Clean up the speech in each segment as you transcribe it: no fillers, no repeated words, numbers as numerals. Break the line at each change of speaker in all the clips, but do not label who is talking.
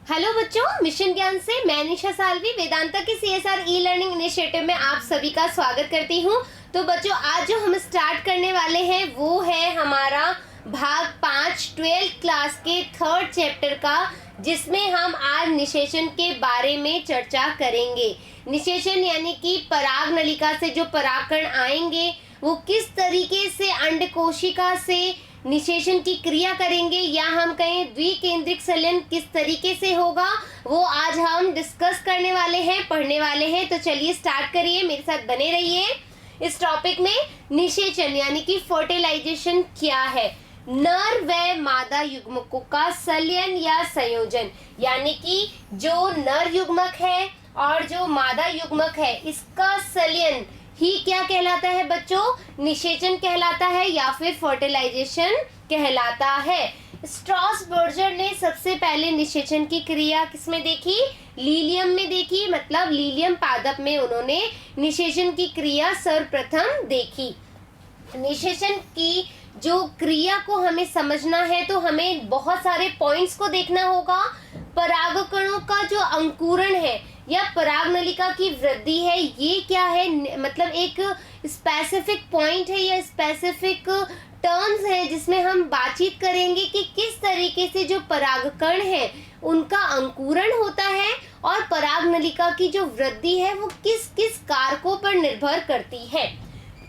Hello बच्चों, mission ज्ञान से मैं निशा सालवी वेदांता के सीएसआर ई लर्निंग इनिशिएटिव में आप सभी का स्वागत करती हूँ। तो बच्चों, आज जो हम स्टार्ट करने वाले हैं वो है हमारा भाग 5 12th क्लास के 3rd चैप्टर का, जिसमें हम आज निषेचन के बारे में चर्चा करेंगे। निषेचन यानी कि पराग नलिका से जो परागकण आएंगे वो किस तरीके से अंडकोशिका से निषेचन की क्रिया करेंगे, या हम कहें द्विकेंद्रिक संलयन किस तरीके से होगा, वो आज हम डिस्कस करने वाले हैं, पढ़ने वाले हैं। तो चलिए स्टार्ट करिए, मेरे साथ बने रहिए इस टॉपिक में। निषेचन यानी कि फर्टिलाइजेशन क्या है? नर व मादा युग्मकों का संलयन या संयोजन, यानी कि जो नर युग्मक है और जो मादा युग्मक है इसका संलयन ही क्या कहलाता है बच्चों? निषेचन कहलाता है या फिर फर्टिलाइजेशन कहलाता है। स्ट्रॉसबर्गर ने सबसे पहले निषेचन की क्रिया किसमें देखी? लीलियम में देखी, मतलब लीलियम पादप में उन्होंने निषेचन की क्रिया सर्वप्रथम देखी। निषेचन की जो क्रिया को हमें समझना है तो हमें बहुत सारे पॉइंट्स को देखना होगा। परागकणों का जो अंकुरण है या पराग नलिका की वृद्धि है, ये क्या है? मतलब एक स्पेसिफिक पॉइंट है या स्पेसिफिक टर्म्स है जिसमें हम बातचीत करेंगे कि किस तरीके से जो परागकण है उनका अंकुरण होता है और पराग नलिका की जो वृद्धि है वो किस किस कारकों पर निर्भर करती है।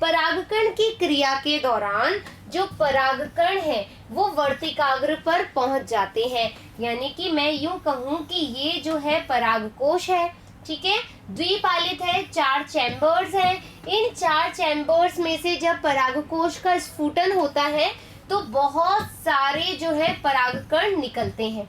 परागकण की क्रिया के दौरान जो परागकण है वो वर्तिकाग्र पर पहुंच जाते हैं, यानी कि मैं यूं कहूं कि ये जो है परागकोश है, ठीक है, द्विपालित है, 4 चैम्बर्स हैं। इन 4 चैम्बर्स में से जब परागकोश का स्फुटन होता है तो बहुत सारे जो है परागकण निकलते हैं,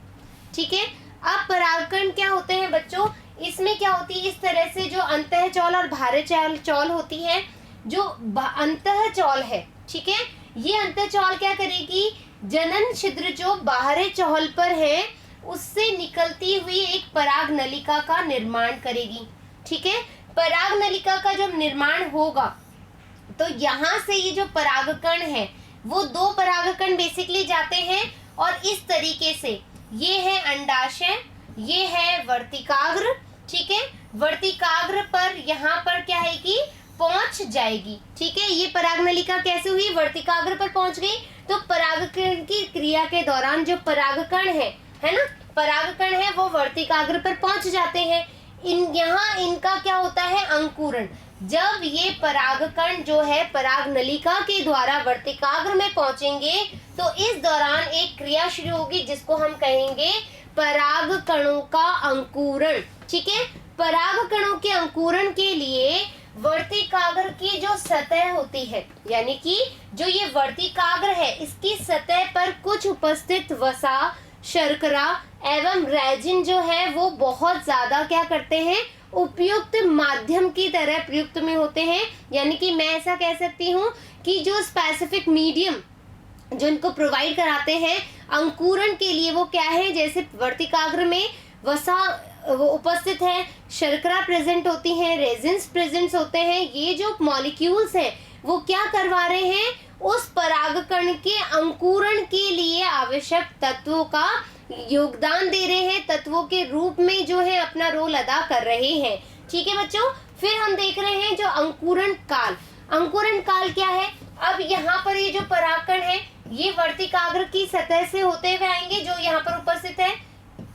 ठीक है। अब परागकण क्या होते हैं बच्चों? इसमें क्या होती है, इस तरह से जो अंतःचौल और बाह्य चौल होती है, जो अंतःचौल है, ठीक है, ये अंतःचौल क्या करेगी? जनन छिद्र जो बाहरी चौल पर है उससे निकलती हुई एक पराग नलिका का निर्माण करेगी, ठीक है। पराग नलिका का जब निर्माण होगा तो यहाँ से ये जो परागकण है वो 2 परागकण बेसिकली जाते हैं और इस तरीके से ये है अंडाशय, ये है वर्तिकाग्र, ठीक है। वर्तिकाग्र पर यहाँ पर क्या है कि पहुंच जाएगी, ठीक है। ये पराग नलिका कैसे हुई? वर्तिकाग्र पर पहुंच गई। तो परागकण की क्रिया के दौरान जो परागकण है ना, परागकण है वो वर्तिकाग्र पर पहुंच जाते हैं। यहाँ इनका क्या होता है? अंकुरण। जब ये परागकण जो है पराग नलिका के द्वारा वर्तिकाग्र में पहुंचेंगे तो इस दौरान एक क्रिया शुरू होगी जिसको हम कहेंगे परागकणों का अंकुरण, ठीक है। परागकणों के अंकुरण के लिए वर्तिकाग्र की जो सतह होती है, यानी कि जो ये वर्तिकाग्र है इसकी सतह पर कुछ उपस्थित वसा, शर्करा एवं रेजिन जो है वो बहुत ज्यादा क्या करते हैं? उपयुक्त माध्यम की तरह प्रयुक्त में होते हैं। यानी कि मैं ऐसा कह सकती हूँ कि जो स्पेसिफिक मीडियम जो इनको प्रोवाइड कराते हैं अंकुरण के लिए वो क्या है? जैसे वर्तिकाग्र में वसा वो उपस्थित है, शर्करा प्रेजेंट होती हैं, रेजिन्स प्रेजेंट होते हैं। ये जो मॉलिक्यूल्स हैं वो क्या करवा रहे हैं? उस परागकण के अंकुरण के लिए आवश्यक तत्वों का योगदान दे रहे हैं, तत्वों के रूप में जो है अपना रोल अदा कर रहे हैं, ठीक है बच्चों। फिर हम देख रहे हैं जो अंकुरण काल। अंकुरण काल क्या है? अब यहाँ पर ये जो परागकण है ये वर्तिकाग्र की सतह से होते हुए आएंगे, जो यहाँ पर उपस्थित है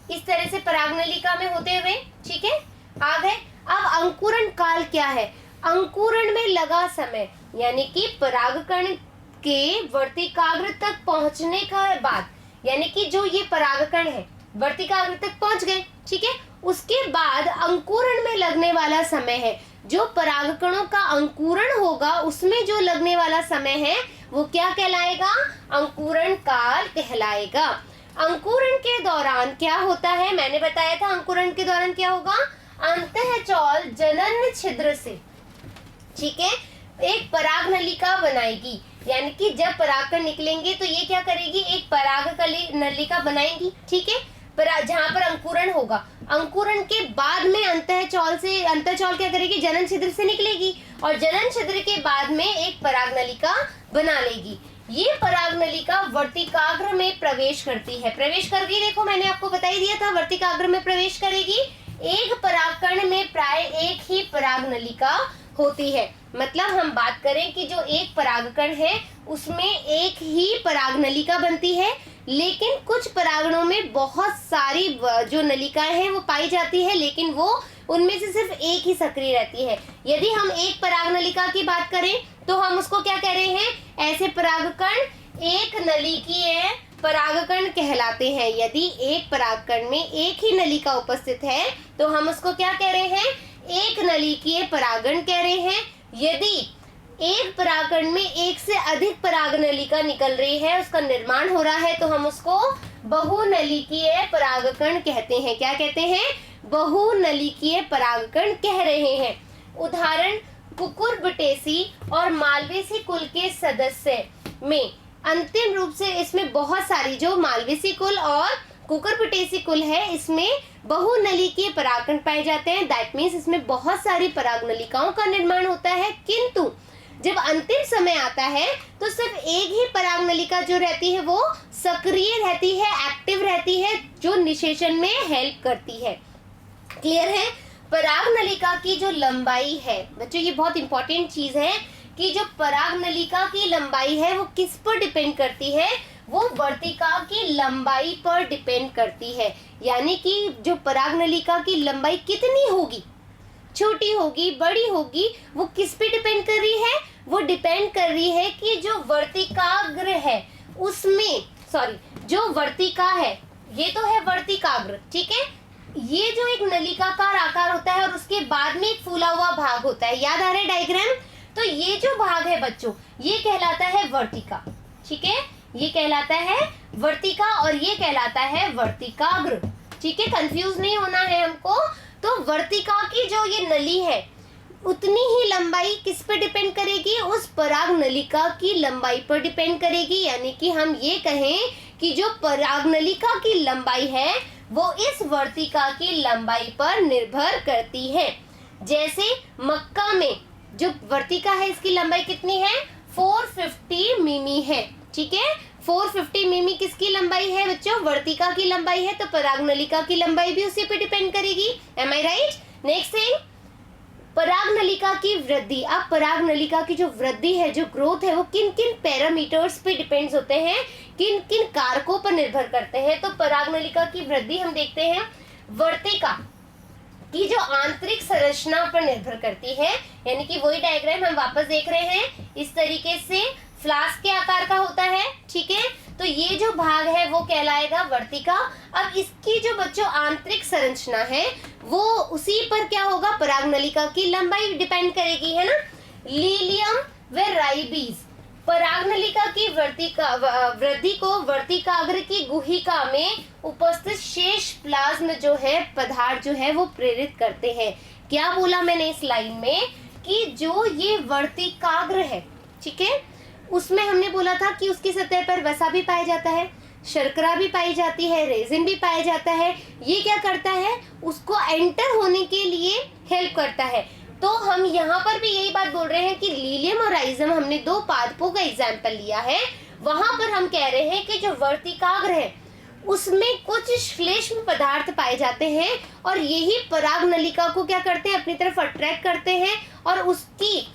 इस तरह से पराग नलिका में होते हुए, ठीक है, आ गए। अब अंकुरण काल क्या है? अंकुरण में लगा समय, यानी कि परागकण के वर्तिकाग्र तक पहुंचने का बाद, यानी कि जो ये परागकण है वर्तिकाग्र तक पहुंच गए, ठीक है, उसके बाद अंकुरण में लगने वाला समय है, जो परागकणों का अंकुरण होगा उसमें जो लगने वाला समय है वो क्या कहलाएगा? अंकुरण काल कहलाएगा। अंकुरण के दौरान क्या होता है? मैंने बताया था अंकुरण के दौरान क्या होगा? अंतःचौल जनन छिद्र से, ठीक है, एक पराग नलिका बनाएगी, यानी कि जब परागकण निकलेंगे तो ये क्या करेगी? एक पराग नलिका बनाएगी, ठीक है, जहाँ पर अंकुरण होगा। अंकुरण के बाद में अंतःचौल क्या करेगी? जनन छिद्र से निकलेगी और जनन छिद्र के बाद में एक पराग नलिका बना लेगी। ये परागनलिका वर्तिकाग्र में प्रवेश करती है। प्रवेश कर गई, देखो मैंने आपको बता ही दिया था, वर्तिकाग्र में प्रवेश करेगी। एक परागकण में प्राय एक ही परागनलिका होती है। मतलब हम बात करें कि जो एक परागकण है उसमें एक ही परागनलिका बनती है, लेकिन कुछ परागणों में बहुत सारी जो नलिकाएं हैं वो पाई जाती है, लेकिन वो उनमें से सिर्फ एक ही सक्रिय रहती है। यदि हम एक परागनलिका की बात करें तो हम उसको क्या कह रहे हैं? ऐसे परागकण एक नलिकीय परागकण कहलाते हैं। यदि एक परागकण में एक ही नलिका उपस्थित है तो हम उसको क्या कह रहे हैं? एक नलिकीय परागण कह रहे हैं। यदि एक परागकण में एक से अधिक परागनलिका निकल रही है, उसका निर्माण हो रहा है, तो हम उसको बहुनलिकीय परागकण कहते हैं। क्या कहते हैं? बहुनलिकीय परागकण कह रहे हैं। उदाहरण कुकुरबिटेसी और मालवेसी कुल के सदस्य में अंतिम रूप से इसमें बहुत सारी, जो मालवेसी कुल और कुकुरबिटेसी कुल है, इसमें बहुनलिकीय परागकण पाए जाते हैं। दैट मीन्स इसमें बहुत सारी परागनलिकाओं का निर्माण होता है, किंतु जब अंतिम समय आता है तो सिर्फ एक ही परागनलिका जो रहती है वो सक्रिय रहती है, एक्टिव रहती है, जो निषेचन में हेल्प करती है। क्लियर है? परागनलिका की जो लंबाई है बच्चों, ये बहुत इंपॉर्टेंट चीज है कि जो परागनलिका की लंबाई है वो किस पर डिपेंड करती है? वो वर्तिका की लंबाई पर डिपेंड करती है। यानी कि जो परागनलिका की लंबाई कितनी होगी, छोटी होगी, बड़ी होगी, वो किस पे डिपेंड कर रही है? वो डिपेंड कर रही है कि जो वर्तिकाग्र है उसमें, जो वर्तिका है, ये तो है वर्तिकाग्र, ठीक है। ये जो एक नलिकाकार आकार होता है और उसके बाद में एक फूला हुआ भाग होता है, याद आ रहा है डायग्राम? तो ये जो भाग है बच्चों, ये कहलाता है वर्तिका, ठीक है। ये कहलाता है वर्तिका और ये कहलाता है वर्तिकाग्र, ठीक है। कंफ्यूज नहीं होना है हमको। तो वर्तिका की जो ये नली है उतनी ही लंबाई किस पे डिपेंड करेगी? उस परागनलिका की लंबाई पर डिपेंड करेगी। यानी कि हम ये कहें कि जो परागनलिका की लंबाई है वो इस वर्तिका की लंबाई पर निर्भर करती है। जैसे मक्का में जो वर्तिका है इसकी लंबाई कितनी है? 450 मिमी है, ठीक है। 450 मिमी किसकी लंबाई है बच्चों? वर्तिका की लंबाई है, तो परागनलिका की लंबाई भी उसी पे डिपेंड करेगी। एम आई राइट? नेक्स्ट थिंग, परागनलिका की वृद्धि। अब परागनलिका की जो वृद्धि है, जो ग्रोथ है, वो किन किन पैरामीटर्स पे डिपेंड्स होते हैं, किन किन कारकों पर निर्भर करते हैं? तो परागनलिका की वृद्धि हम देखते हैं वर्तिका की जो आंतरिक संरचना पर निर्भर करती है। यानी कि वही डायग्राम हम वापस देख रहे हैं, इस तरीके से फ्लास्क के आकार का होता है, ठीक है। तो ये जो भाग है वो कहलाएगा वर्तिका। अब इसकी जो बच्चों आंतरिक संरचना है वो उसी पर क्या होगा? परागनलिका की लंबाई डिपेंड करेगी, है ना। लीलियम व राइबीज परागनलिका की वृद्धि को वर्तिकाग्र की गुहिका में उपस्थित शेष प्लाज्म जो है पदार्थ जो है वो प्रेरित करते हैं। क्या बोला मैंने इस लाइन में? कि जो ये वर्तिकाग्र है, ठीक है, उसमें हमने बोला था कि उसकी सतह पर वसा भी पाया जाता है, शर्करा भी पाई जाती है, रेजिन भी पाया जाता है। ये क्या करता है? उसको एंटर होने के लिए हेल्प करता है। तो हम यहाँ पर भी यही बात बोल रहे हैं कि लीलियम और राइजम, हमने दो पादपों का एग्जाम्पल लिया है, वहां पर हम कह रहे हैं कि जो वर्तिकाग्र है उसमें कुछ श्लेष्म पदार्थ पाए जाते हैं और यही परागनलिका को क्या करते हैं? अपनी तरफ अट्रैक्ट करते हैं और उसकी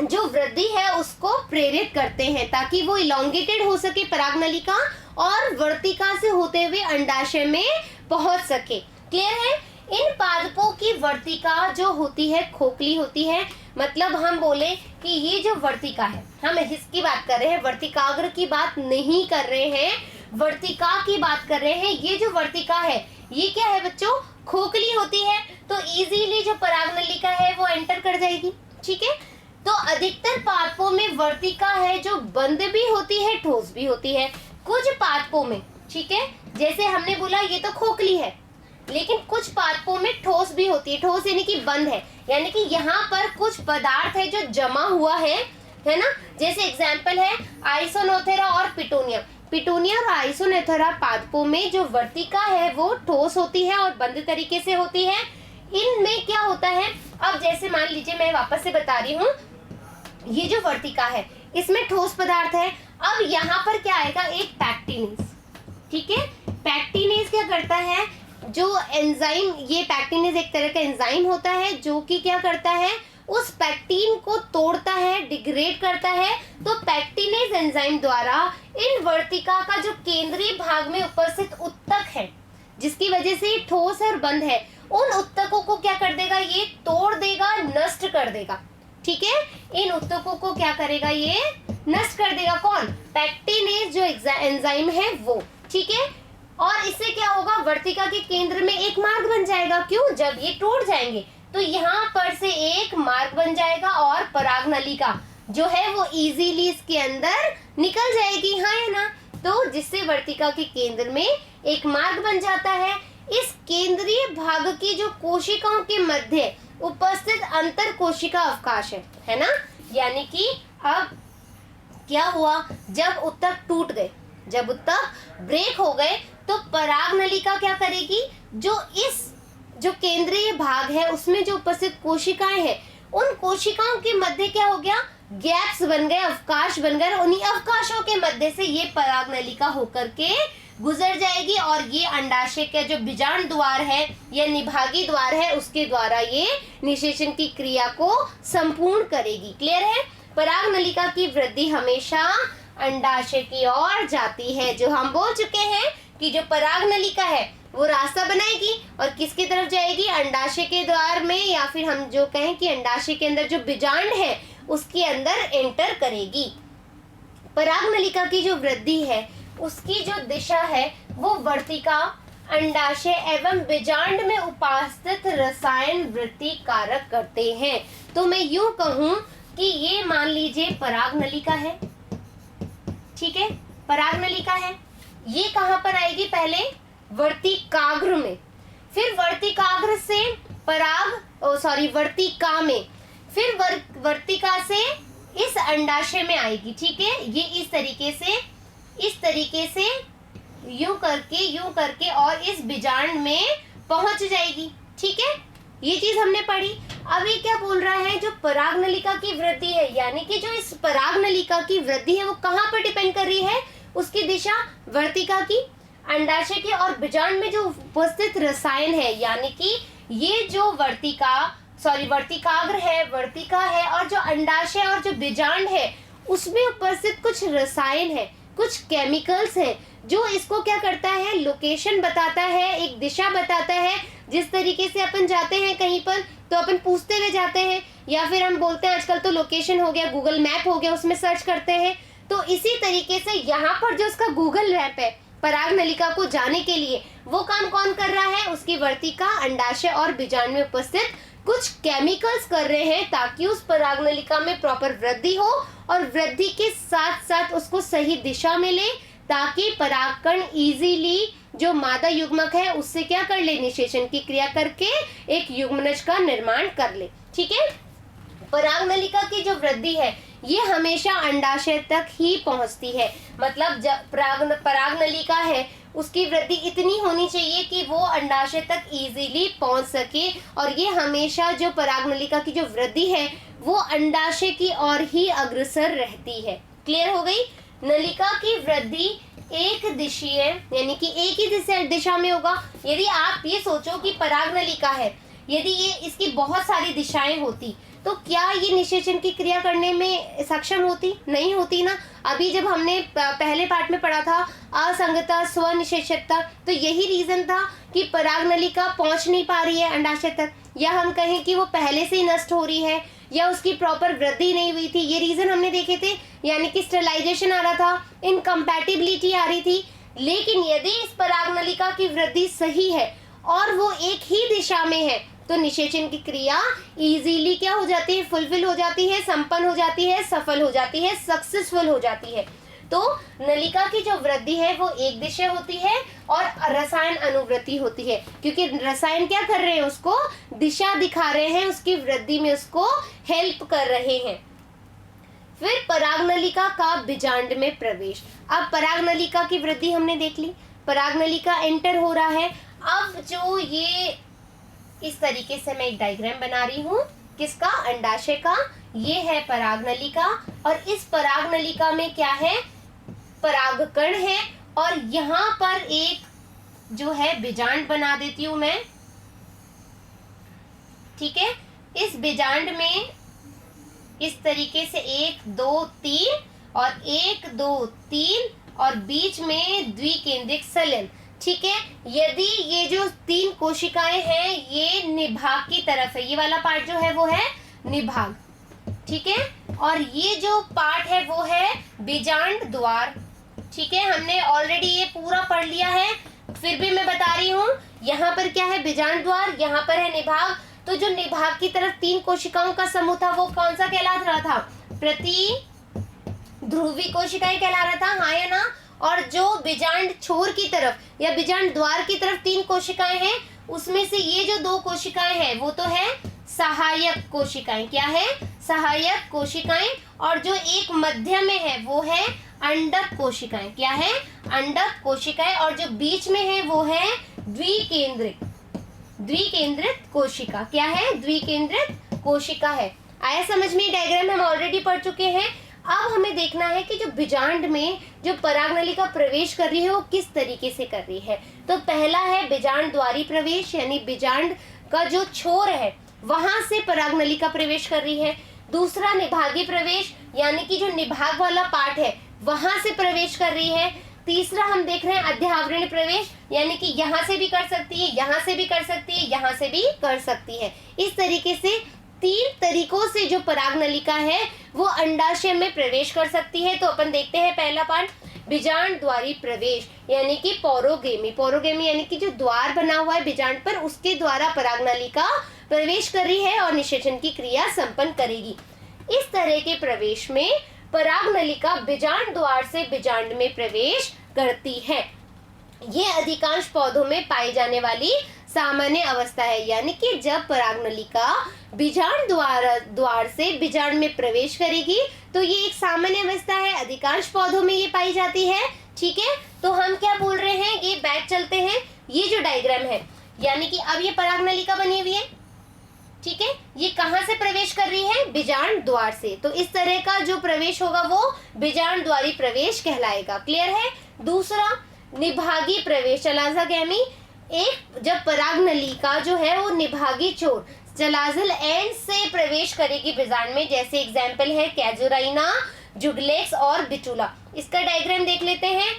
जो वृद्धि है उसको प्रेरित करते हैं, ताकि वो इलोंगेटेड हो सके परागनलिका और वर्तिका से होते हुए अंडाशय में पहुंच सके। क्लियर है? इन पादपों की वर्तिका जो होती है खोखली होती है। मतलब हम बोले कि ये जो वर्तिका है, हम इसकी बात कर रहे हैं, वर्तिकाग्र की बात नहीं कर रहे हैं, वर्तिका की बात कर रहे हैं। ये जो वर्तिका है ये क्या है बच्चों? खोखली होती है, तो इजीली जो परागनलिका है वो एंटर कर जाएगी, ठीक है। तो अधिकतर पादपों में वर्तिका है जो बंद भी होती है, ठोस भी होती है। कुछ पादपों में, ठीक है, जैसे हमने बोला ये तो खोखली है, लेकिन कुछ पादपों में ठोस भी होती है। ठोस यानी कि बंद है, यानी कि यहाँ पर कुछ पदार्थ है जो जमा हुआ है ना। जैसे एग्जाम्पल है आइसोनोथेरा और पिटूनिया। पिटूनिया और आइसोनोथेरा पादपों में जो वर्तिका है वो ठोस होती है और बंद तरीके से होती है। इनमें क्या होता है? अब जैसे मान लीजिए, मैं वापस से बता रही हूँ, ये जो वर्तिका है इसमें ठोस पदार्थ है, अब यहाँ पर क्या आएगा, एक पैक्टिनेज, ठीक है। पैक्टिनेज क्या करता है, जो एंजाइम, ये पैक्टिनेज एक तरह का एंजाइम होता है जो कि क्या करता है, उस पैक्टिन को तोड़ता है, डिग्रेड करता है। तो पैक्टिनेज एंजाइम द्वारा इन वर्तिका का जो केंद्रीय भाग में उपस्थित उत्तक है, जिसकी वजह से ये ठोस और बंद है, उन उत्तकों को क्या कर देगा, ये तोड़ देगा, नष्ट कर देगा, ठीक है। इन उत्तकों को क्या करेगा, ये नष्ट कर देगा। कौन, पैक्टिनेज जो एंजाइम है वो, ठीक है। और इससे क्या होगा, वर्तिका के केंद्र में एक मार्ग बन जाएगा। क्यों, जब ये टूट जाएंगे तो यहाँ पर से एक मार्ग बन जाएगा और पराग नलिका जो है वो इजीली इसके अंदर निकल जाएगी, हाँ या ना। तो जिससे वर्तिका के केंद्र में एक मार्ग बन जाता है। इस केंद्रीय भाग की जो कोशिकाओं के मध्य उपस्थित अंतर कोशिका अवकाश है ना, यानी कि अब क्या हुआ, जब उत्तक टूट गए, जब उत्तक ब्रेक हो गए, तो पराग नलिका क्या करेगी, जो केंद्रीय भाग है उसमें जो उपस्थित कोशिकाएं हैं, उन कोशिकाओं के मध्य क्या हो गया, गैप्स बन गए, अवकाश बन गए। उन्हीं अवकाशों के मध्य से ये पराग नलिका होकर के गुजर जाएगी और ये अंडाशय का जो बीजांड द्वार है या निभागी द्वार है, उसके द्वारा ये निषेचन की क्रिया को संपूर्ण करेगी। क्लियर है। पराग नलिका की वृद्धि हमेशा अंडाशय की ओर जाती है। जो हम बोल चुके हैं कि जो पराग नलिका है वो रास्ता बनाएगी और किसकी तरफ जाएगी, अंडाशय के द्वार में, या फिर हम जो कहें कि अंडाशय के अंदर जो बीजांड है उसके अंदर एंटर करेगी। पराग नलिका की जो वृद्धि है उसकी जो दिशा है वो वर्तिका, अंडाशय एवं बीजांड में उपस्थित रसायन वृद्धि कारक करते हैं। तो मैं यूं कहूं कि ये मान लीजिए पराग नलिका है, ठीक है, पराग नलिका है। ये कहां पर आएगी, पहले वर्तिकाग्र में, फिर वर्तिकाग्र से वर्तिका में, फिर वर्तिका से इस अंडाशय में आएगी, ठीक है। ये इस तरीके से यूं करके और इस बीजांड में पहुंच जाएगी, ठीक है। ये चीज हमने पढ़ी। अब ये क्या बोल रहा है, जो पराग नलिका की वृद्धि है, यानी कि जो इस पराग नलिका की वृद्धि है वो कहां पर डिपेंड कर रही है, उसकी दिशा वर्तिका की, अंडाशय के और बीजांड में जो उपस्थित रसायन है, यानी कि ये जो वर्तिकाग्र है, वर्तिका है, और जो अंडाशय और जो बीजांड है उसमें उपस्थित कुछ रसायन है, कुछ केमिकल्स है, जो इसको क्या करता है, लोकेशन बताता है, एक दिशा बताता है। जिस तरीके से अपन जाते हैं कहीं पर तो अपन पूछते हुए जाते हैं, या फिर हम बोलते हैं, आजकल तो लोकेशन हो गया, गूगल मैप हो गया, उसमें सर्च करते हैं। तो इसी तरीके से यहाँ पर जो उसका गूगल मैप है पराग नलिका को जाने के लिए, वो काम कौन कर रहा है, उसकी वर्तिका, अंडाशय और बीजांड में उपस्थित कुछ केमिकल्स कर रहे हैं, ताकि उस पराग नलिका में प्रॉपर वृद्धि हो और वृद्धि के साथ साथ उसको सही दिशा में ले, ताकि परागकण इजीली जो मादा युग्मक है उससे क्या कर ले, निषेचन की क्रिया करके एक युग्मनज का निर्माण कर ले, ठीक है। पराग नलिका की जो वृद्धि है ये हमेशा अंडाशय तक ही पहुंचती है। मतलब जब पराग नलिका है उसकी वृद्धि इतनी होनी चाहिए कि वो अंडाशय तक इजीली पहुंच सके, और ये हमेशा जो पराग नलिका की जो वृद्धि है वो अंडाशय की ओर ही अग्रसर रहती है। क्लियर हो गई। नलिका की वृद्धि एक दिशीय, यानी कि एक ही दिशा में होगा। यदि आप ये सोचो कि पराग नलिका है, यदि ये इसकी बहुत सारी दिशाएं होती तो क्या ये निषेचन की क्रिया करने में सक्षम होती, नहीं होती ना। अभी जब हमने पहले पार्ट में पढ़ा था असंगता, स्वनिषेचकता, तो यही रीजन था कि पराग नलिका पहुंच नहीं पा रही है अंडाशय तक, या हम कहें कि वो पहले से ही नष्ट हो रही है, या उसकी प्रॉपर वृद्धि नहीं हुई थी। ये रीजन हमने देखे थे, यानी कि स्टेरिलाइजेशन आ रहा था, इनकम्पैटिबिलिटी आ रही थी। लेकिन यदि इस पराग नलिका की वृद्धि सही है और वो एक ही दिशा में है, तो निषेचन की क्रिया इजीली क्या हो जाती है, फुलफिल हो जाती है, संपन्न हो जाती है, सफल हो जाती है, सक्सेसफुल हो जाती है। तो नलिका की जो वृद्धि है वो एक दिशा होती है और रसायन अनुवृत्ति होती है, क्योंकि रसायन क्या कर रहे हैं, उसको दिशा दिखा रहे हैं, उसकी वृद्धि में उसको हेल्प कर रहे हैं। फिर पराग नलिका का बीजांड में प्रवेश। अब पराग नलिका की वृद्धि हमने देख ली, पराग नलिका एंटर हो रहा है। अब जो ये इस तरीके से मैं एक डायग्राम बना रही हूँ, किसका, अंडाशय का, ये है पराग नलिका, और इस पराग नलिका में क्या है, परागकण है और यहाँ पर एक जो है बीजांड बना देती हूं मैं, ठीक है। इस बीजांड में इस तरीके से 1 2 3 और 1 2 3 और बीच में द्विकेंद्रिक संलयन, ठीक है। यदि ये जो 3 कोशिकाएं हैं ये निभाग की तरफ है, ये वाला पार्ट जो है वो है निभाग, ठीक है। और ये जो पार्ट है वो है बीजांड द्वार, ठीक है। हमने ऑलरेडी ये पूरा पढ़ लिया है, फिर भी मैं बता रही हूँ। यहाँ पर क्या है, बीजांड द्वार, यहाँ पर है निभाग। तो जो निभाग की तरफ 3 कोशिकाओं का समूह था वो कौन सा कहला रहा था, प्रति ध्रुवी कोशिकाएं कहला रहा था, हाँ या ना। और जो बीजांड छोर की तरफ या बीजांड द्वार की तरफ 3 कोशिकाएं हैं, उसमें से ये जो 2 कोशिकाएं हैं वो तो है सहायक कोशिकाएं, क्या है, सहायक कोशिकाएं। और जो एक मध्य में है वो है अंडक कोशिकाएं, क्या है, अंडक कोशिकाएं। और जो बीच में है वो है द्विकेंद्रित कोशिका, क्या है, द्विकेंद्रित कोशिका है। आया समझ में, डायग्राम हम ऑलरेडी पढ़ चुके हैं। अब हमें देखना है कि जो बीजांड में जो परागनलिका प्रवेश कर रही है वो किस तरीके से कर रही है। तो पहला है बीजांड द्वारी प्रवेश, यानी बीजांड का जो छोर है वहां से परागनलिका प्रवेश कर रही है। दूसरा निभागी प्रवेश, यानी कि जो निभाग वाला पार्ट है वहां से प्रवेश कर रही है। तीसरा हम देख रहे हैं अध्यावरण प्रवेश, यानी कि यहाँ से भी कर सकती है, यहाँ से भी कर सकती है, यहाँ से भी कर सकती है। इस तरीके से 3 तरीकों से जो परागनलिका है वो अंडाशय में प्रवेश कर सकती है। तो अपन देखते हैं पहला पार्ट, बीजांड द्वारी प्रवेश, यानी कि पोरोगेमी। पोरोगेमी यानी कि जो द्वार बना हुआ है बीजांड पर, उसके द्वारा परागनलिका प्रवेश कर रही है और निषेचन की क्रिया संपन्न करेगी। इस तरह के प्रवेश में परागनलिका बीजांड द्वार से बीजांड में प्रवेश करती है। ये अधिकांश पौधों में पाई जाने वाली सामान्य अवस्था है, यानी कि जब परागनलिका बीजांड द्वार से बीजांड में प्रवेश करेगी तो ये एक सामान्य अवस्था है, अधिकांश पौधों में ये पाई जाती है, ठीक है। तो हम क्या बोल रहे हैं, ये बैक चलते हैं, ये जो डायग्राम है, यानी कि अब ये परागनलिका बनी हुई है, ठीक है। ये कहां से प्रवेश कर रही है, बीजांड द्वार से। तो इस तरह का जो प्रवेश होगा वो बीजांड द्वारी प्रवेश कहलाएगा, क्लियर है। दूसरा निभागी प्रवेश, चलाज़ागैमी। एक जब परागनलिका जो है वो निभागी छोर चलाज़ल एंड से प्रवेश करेगी बीजांड में, जैसे एग्जाम्पल है कैजुराइना, जुगलेक्स और बिचुला। इसका डायग्राम देख लेते हैं,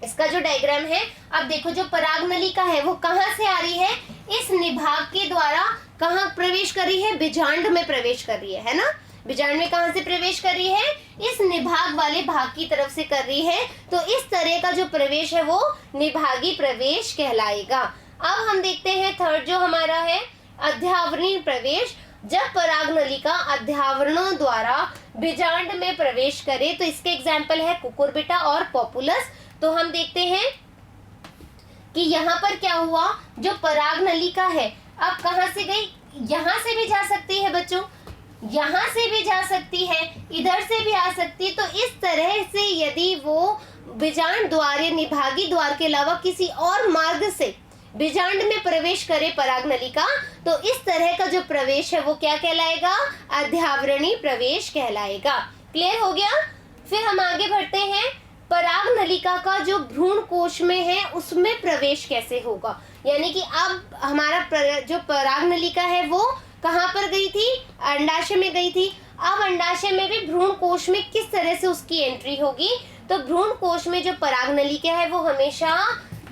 इसका जो डायग्राम है, अब देखो जो परागनलिका है वो कहां से आ रही है, इस निभाग के द्वारा कहां प्रवेश कर रही है, बीजांड में प्रवेश कर रही है ना। बीजांड में कहां से प्रवेश कर रही है, इस निभाग वाले भाग की तरफ से कर रही है। तो इस तरह का जो प्रवेश है वो निभागी प्रवेश कहलाएगा। अब हम देखते हैं थर्ड जो हमारा है अध्यावरणीय प्रवेश। जब परागनलिका अध्यावरणों द्वारा बीजांड में प्रवेश करे, तो इसके एग्जाम्पल है कुकुरबिटा और पॉपुलस। तो हम देखते हैं कि यहाँ पर क्या हुआ, जो परागनलिका है अब कहाँ से गई, यहाँ से भी जा सकती है बच्चों, यहाँ से भी जा सकती है, इधर से भी आ सकती है। तो इस तरह से यदि वो बीजांड द्वार या निभागी द्वार के अलावा किसी और मार्ग से बीजांड में प्रवेश करे परागनलिका, तो इस तरह का जो प्रवेश है वो क्या कहलाएगा, अध्यावरणीय प्रवेश कहलाएगा। क्लियर हो गया। फिर हम आगे बढ़ते हैं, परागनलिका का जो भ्रूण कोश में है उसमें प्रवेश कैसे होगा। यानी कि अब हमारा जो परागनलिका है वो कहाँ पर गई थी, अंडाशय में गई थी। अब अंडाशय में भी भ्रूण कोश में किस तरह से उसकी एंट्री होगी, तो भ्रूण कोश में जो परागनलिका है वो हमेशा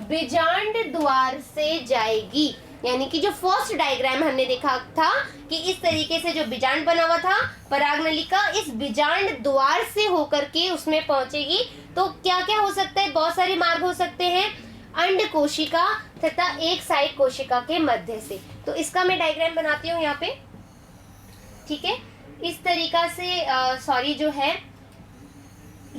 बीजांड द्वार से जाएगी। यानी कि जो फर्स्ट डायग्राम हमने देखा था कि इस तरीके से जो बीजांड बना हुआ था, परागनलिका इस बीजांड द्वार से होकर के उसमें पहुंचेगी। तो क्या क्या हो सकता है, बहुत सारे मार्ग हो सकते हैं, अंड कोशिका तथा एक साइड कोशिका के मध्य से। तो इसका मैं डायग्राम बनाती हूँ यहाँ पे, ठीक है। इस तरीका से जो है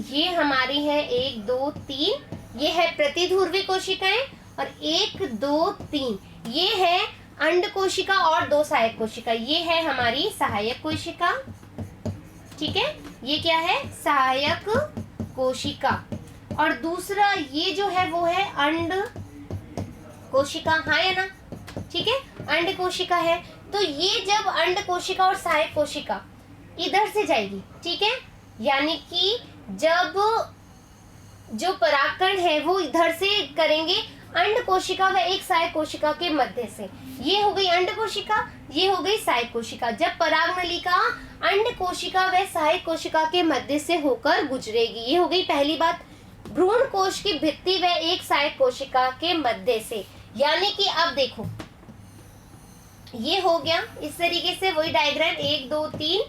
ये हमारी है 1 2 3, ये है प्रतिध्रुवी कोशिकाएं, और 1 2 3 ये है अंड कोशिका और 2 सहायक कोशिका, ये है हमारी सहायक कोशिका, ठीक है। ये क्या है, सहायक कोशिका। और दूसरा ये जो है वो है अंड कोशिका, हाँ है ना, ठीक है, अंड कोशिका है। तो ये जब अंड कोशिका और सहायक कोशिका इधर से जाएगी, ठीक है, यानी कि जब जो परागकण है वो इधर से करेंगे अंड कोशिका व एक सहायक कोशिका के मध्य से। ये हो गई अंड कोशिका, ये हो गई सहायक कोशिका। जब पराग नलिका अंड कोशिका व सहायक कोशिका के मध्य से होकर गुजरेगी, ये हो गई पहली बात। भ्रूण कोश की भित्ति व एक सहायक कोशिका के मध्य से, यानी कि अब देखो ये हो गया इस तरीके से, वही डायग्राम 1 2 3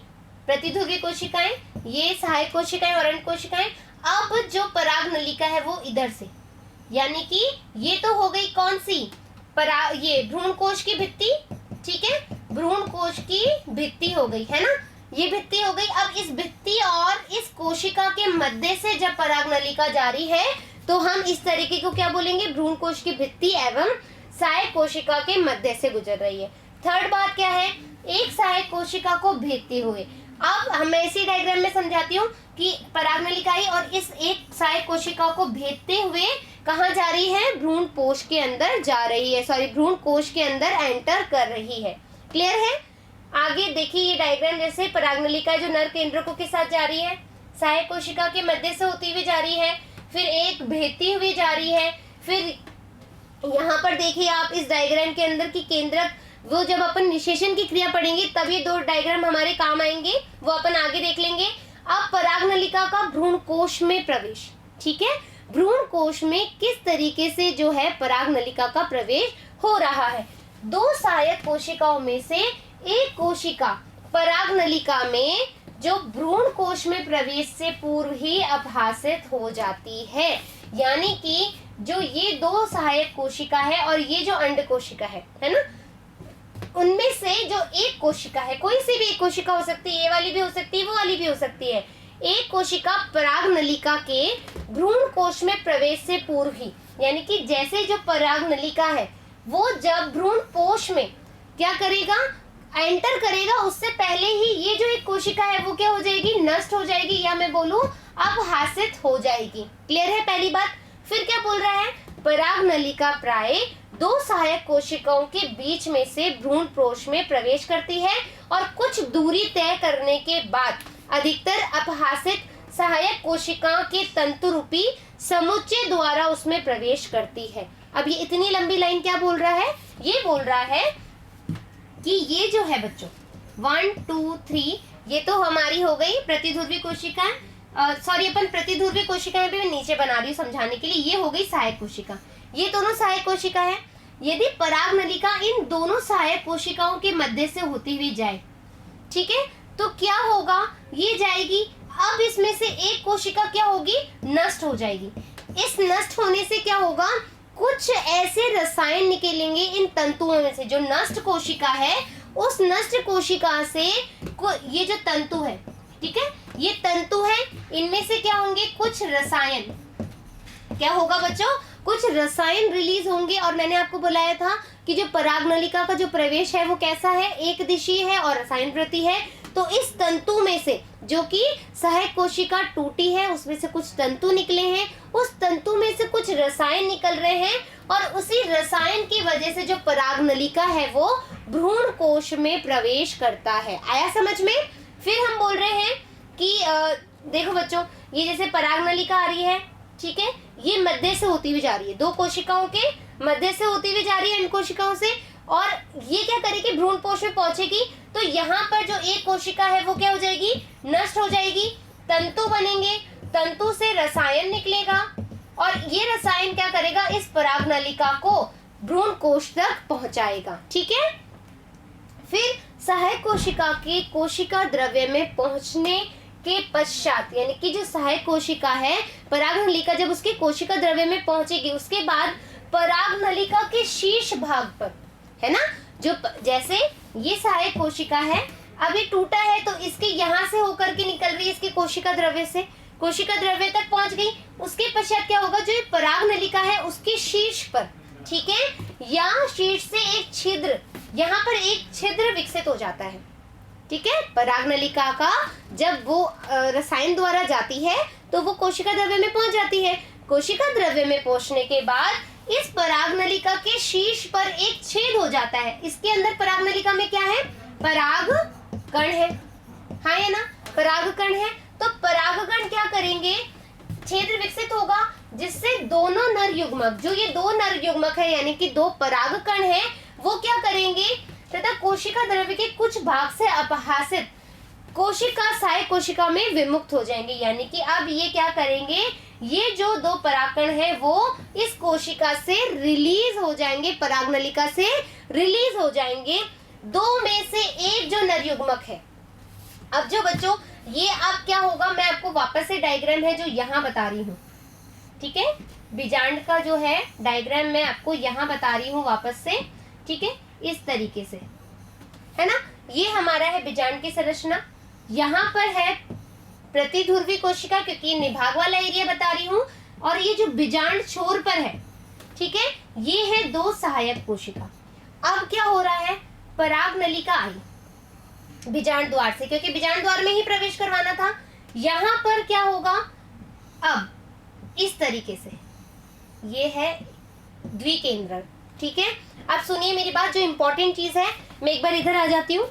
प्रतिध्रुवी कोशिकाएं, ये सहायक कोशिकाएं और अंड कोशिकाएं। अब जो पराग नलिका है वो इधर से, यानी कि ये तो हो गई कौन सी ये भ्रूण कोश की भित्ति, ठीक है, भ्रूण कोश की भित्ति हो गई है ना, ये भित्ति हो गई। अब इस भित्ति और इस कोशिका के मध्य से जब पराग नलिका जारी है तो हम इस तरीके को क्या बोलेंगे, भ्रूण कोश की भित्ति एवं सहायक कोशिका के मध्य से गुजर रही है। थर्ड बात क्या है, एक सहायक कोशिका को भेदते हुए। अब मैं इसी डायग्राम में समझाती हूँ कि पराग नलिका और इस एक सहायक कोशिका को भेदते हुए कहाँ जा रही है, भ्रूण कोश के अंदर जा रही है, सॉरी भ्रूण कोश के अंदर एंटर कर रही है। क्लियर है? आगे देखिए ये डायग्राम, जैसे पराग नलिका जो नर केंद्रकों के साथ जा रही है, सहायक कोशिका के मध्य से होती हुई जा रही है, फिर एक भेदती हुई जा रही है, फिर यहाँ पर देखिए आप इस डायग्राम के अंदर की केंद्रक, वो जब अपन निषेचन की क्रिया पढ़ेंगे तब ये 2 डायग्राम हमारे काम आएंगे, वो अपन आगे देख लेंगे। अब पराग नलिका का भ्रूण कोश में प्रवेश, ठीक है, भ्रूण कोश में किस तरीके से जो है पराग नलिका का प्रवेश हो रहा है। 2 सहायक कोशिकाओं में से एक कोशिका पराग नलिका में जो भ्रूण कोश में प्रवेश से पूर्व ही अपहासित हो जाती है, यानी कि जो ये 2 सहायक कोशिका है और ये जो अंड कोशिका है ना, उनमें से जो एक कोशिका है, कोई सी भी एक कोशिका हो सकती है, ये वाली भी हो सकती है, वो वाली भी हो सकती है, एक कोशिका पराग नलिका के भ्रूण कोश में प्रवेश से पूर्व ही, यानी कि जैसे जो पराग नलिका है वो जब भ्रूण कोश में क्या करेगा, एंटर करेगा, उससे पहले ही ये जो एक कोशिका है वो क्या हो जाएगी, नष्ट हो जाएगी, या मैं बोलूं अपहासित हो जाएगी। क्लियर है पहली बात? फिर क्या बोल रहा है, पराग नलिका प्राय 2 सहायक कोशिकाओं के बीच में से भ्रूण कोश में प्रवेश करती है और कुछ दूरी तय करने के बाद अधिकतर अपहासित सहायक कोशिका के तंतु रूपी समुच्चय द्वारा उसमें प्रवेश करती है। अब ये इतनी लंबी लाइन क्या बोल रहा है, ये बोल रहा है कि ये जो है बच्चों 1 2 3 ये तो हमारी हो गई प्रतिध्रुवी कोशिकाएं, सॉरी अपन प्रतिध्रुवी कोशिकाएं भी मैं नीचे बना रही हूँ समझाने के लिए, ये हो गई सहायक कोशिका, ये दोनों सहायक कोशिका है। यदि पराग नलिका इन दोनों सहायक कोशिकाओं के मध्य से होती हुई जाए, ठीक है, तो क्या होगा, ये जाएगी, अब इसमें से एक कोशिका क्या होगी, नष्ट हो जाएगी। इस नष्ट होने से क्या होगा, कुछ ऐसे रसायन निकलेंगे इन तंतुओं में से, जो नष्ट कोशिका है उस नष्ट कोशिका से ये जो तंतु है, ठीक है, ये तंतु है, इनमें से क्या होंगे, कुछ रसायन, क्या होगा बच्चों, कुछ रसायन रिलीज होंगे। और मैंने आपको बताया था कि जो पराग नलिका का जो प्रवेश है वो कैसा है, एक दिशीय है और रसायन प्रति है। तो इस तंतु में से जो कि सहायक कोशिका टूटी है उसमें से कुछ तंतु निकले हैं, उस तंतु में से कुछ रसायन निकल रहे हैं और उसी रसायन की वजह से जो पराग नलिका है वो भ्रूण कोश में प्रवेश करता है। आया समझ में? फिर हम बोल रहे हैं कि देखो बच्चों, ये जैसे पराग नलिका आ रही है, ठीक है, ये मध्य से होती हुई जा रही है, 2 कोशिकाओं के मध्य से होती हुई जा रही है इन कोशिकाओं से, और ये क्या करेगी, भ्रूण कोश में पहुंचेगी तो यहाँ पर जो एक कोशिका है वो क्या हो जाएगी, नष्ट हो जाएगी, तंतु बनेंगे, तंतु से रसायन निकलेगा और ये रसायन क्या करेगा, इस पराग नलिका को भ्रूण कोश तक पहुंचाएगा। ठीक है, फिर सहायक कोशिका के कोशिका द्रव्य में पहुंचने के पश्चात, यानी कि जो सहायक कोशिका है पराग नलिका जब उसके कोशिका द्रव्य में पहुंचेगी उसके बाद पराग नलिका के शीर्ष भाग पर, है ना, जो जैसे ये सहायक कोशिका है अभी टूटा है तो इसके यहाँ से होकर के निकल रही है, इसके कोशिका द्रव्य से कोशिका द्रव्य तक पहुंच गई। उसके पश्चात क्या होगा, जो ये पराग नलिका है उसके शीर्ष पर, ठीक है, या शीर्ष से एक छिद्र, यहाँ पर एक छिद्र विकसित हो जाता है। ठीक है, पराग नलिका का जब वो रसायन द्वारा जाती है तो वो कोशिका द्रव्य में पहुंच जाती है। कोशिका द्रव्य में पहुंचने के बाद इस पराग नलिका के शीर्ष पर एक छेद हो जाता है। इसके अंदर पराग नलिका में क्या है, पराग कण है, हाँ या ना, पराग कण है। तो परागकण क्या करेंगे, क्षेत्र विकसित होगा जिससे दोनों नर युग्मक, जो ये दो नर युग्मक है यानी कि दो परागकण है, वो क्या करेंगे तथा कोशिका द्रव्य के कुछ भाग से अपहासित कोशिका सहायक कोशिका में विमुक्त हो जाएंगे। यानी कि अब ये क्या करेंगे, ये जो दो परागकण है वो इस कोशिका से रिलीज हो जाएंगे, परागनलिका से रिलीज हो जाएंगे। दो में से एक जो नर युग्मक है, अब जो बच्चों ये अब क्या होगा, मैं आपको वापस से डायग्राम है जो यहाँ बता रही हूँ, ठीक है, बीजांड का जो है डायग्राम मैं आपको यहाँ बता रही हूँ वापस से, ठीक है, इस तरीके से, है ना। ये हमारा है बीजांड की संरचना, यहाँ पर है प्रतिध्रुवी कोशिका क्योंकि निभाग वाला एरिया बता रही हूँ, और ये जो बीजांड छोर पर है, ठीक है, ये है दो सहायक कोशिका। अब क्या हो रहा है, परागनलिका आई बीजांड द्वार से, क्योंकि बीजांड द्वार में ही प्रवेश करवाना था। यहाँ पर क्या होगा, अब इस तरीके से ये है द्विकेंद्रक, ठीक है। अब सुनिए मेरी बात, जो इंपॉर्टेंट चीज है, मैं एक बार इधर आ जाती हूँ।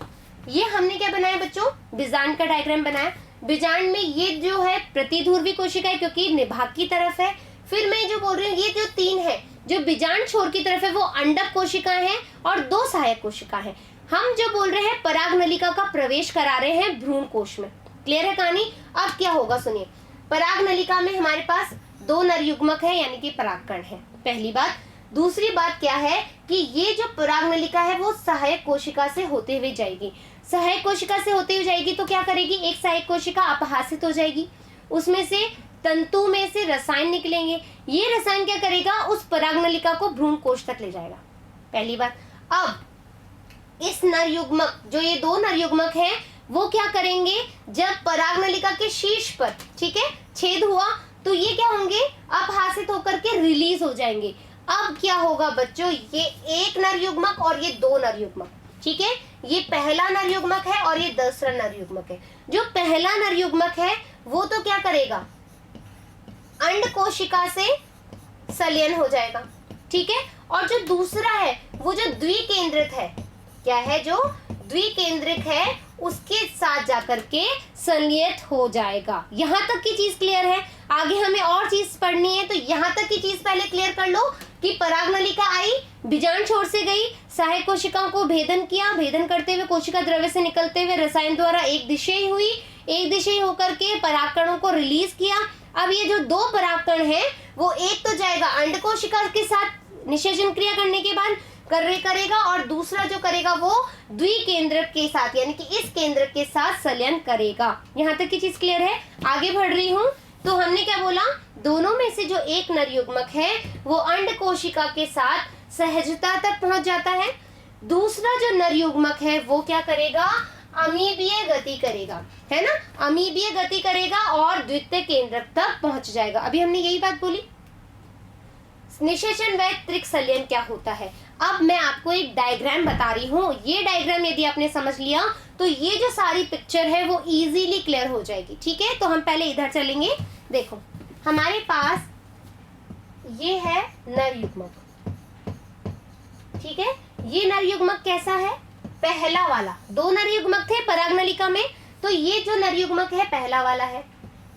ये हमने क्या बनाया बच्चों, बीजांड का डायग्राम बनाया। बीजांड में ये जो है प्रतिध्रुवी कोशिका है क्योंकि निभाग की तरफ है। फिर मैं जो बोल रही हूँ, ये जो तीन है जो बीजांड छोर की तरफ है वो अंडक कोशिका है और दो सहायक कोशिका है। हम जो बोल रहे हैं परागनलिका का प्रवेश करा रहे हैं भ्रूण कोश में। क्लियर है कहानी। अब क्या होगा सुनिए, परागनलिका में हमारे पास दो नर युग्मक है यानी कि परागकण है, पहली बात। दूसरी बात क्या है कि ये जो परागनलिका है वो सहायक कोशिका से होते हुए जाएगी। सहायक कोशिका से होते हुए जाएगी तो क्या करेगी, एक सहायक कोशिका अपहासित हो जाएगी, उसमें से तंतु में से रसायन निकलेंगे। ये रसायन क्या करेगा, उस परागनलिका को भ्रूण कोश तक ले जाएगा, पहली बात। अब इस नर युग्मक, जो ये दो नर युग्मक है, वो क्या करेंगे, जब परागनलिका के शीर्ष पर, ठीक है, छेद हुआ तो ये क्या होंगे, अपहासित होकर के रिलीज हो जाएंगे। अब क्या होगा बच्चों, ये एक नर युग्मक और ये दो नर युग्मक, ठीक है, ये पहला नर युग्मक है और ये दूसरा नर युग्मक है। जो पहला नर युग्मक है वो तो क्या करेगा, अंड कोशिका से संलयन हो जाएगा, ठीक है। और जो दूसरा है वो जो द्विकेंद्रित है, क्या है, जो द्विकेंद्रित है उसके साथ जाकर के संलयित हो जाएगा। यहाँ तक की चीज क्लियर है। आगे हमें और चीज पढ़नी है तो यहाँ तक की चीज पहले क्लियर कर लो कि परागनलिका आई, बीजांड छोर से गई, सहायक कोशिकाओं को भेदन किया, भेदन करते हुए कोशिका द्रव्य से निकलते हुए रसायन द्वारा एक दिशेई हुई, एक दिशेई होकर के परागकणों को रिलीज किया। अब ये जो दो परागकण है वो एक तो जाएगा अंड कोशिका के साथ निषेचन क्रिया करने के बाद करेगा और दूसरा जो करेगा वो द्विकेंद्रक के साथ यानी कि इस केंद्रक के साथ संलयन करेगा। यहाँ तक की चीज क्लियर है। आगे बढ़ रही हूँ तो हमने क्या बोला, दोनों में से जो एक नर युग्मक है वो अंड कोशिका के साथ सहजता तक पहुंच जाता है, दूसरा जो नर युग्मक है वो क्या करेगा, अमीबीय गति करेगा, है ना, अमीबीय गति करेगा और द्वितीय केंद्रक तक पहुंच जाएगा। अभी हमने यही बात बोली। निषेचन व त्रिक संलयन क्या होता है। अब मैं आपको एक डायग्राम बता रही हूँ, ये डायग्राम यदि आपने समझ लिया तो ये जो सारी पिक्चर है वो इजीली क्लियर हो जाएगी, ठीक है। तो हम पहले इधर चलेंगे। देखो हमारे पास ये है नर युग्मक, ठीक है। ये नर युग्मक कैसा है, पहला वाला। दो नर युग्मक थे परागनलिका में, तो ये जो नर युग्मक है पहला वाला है,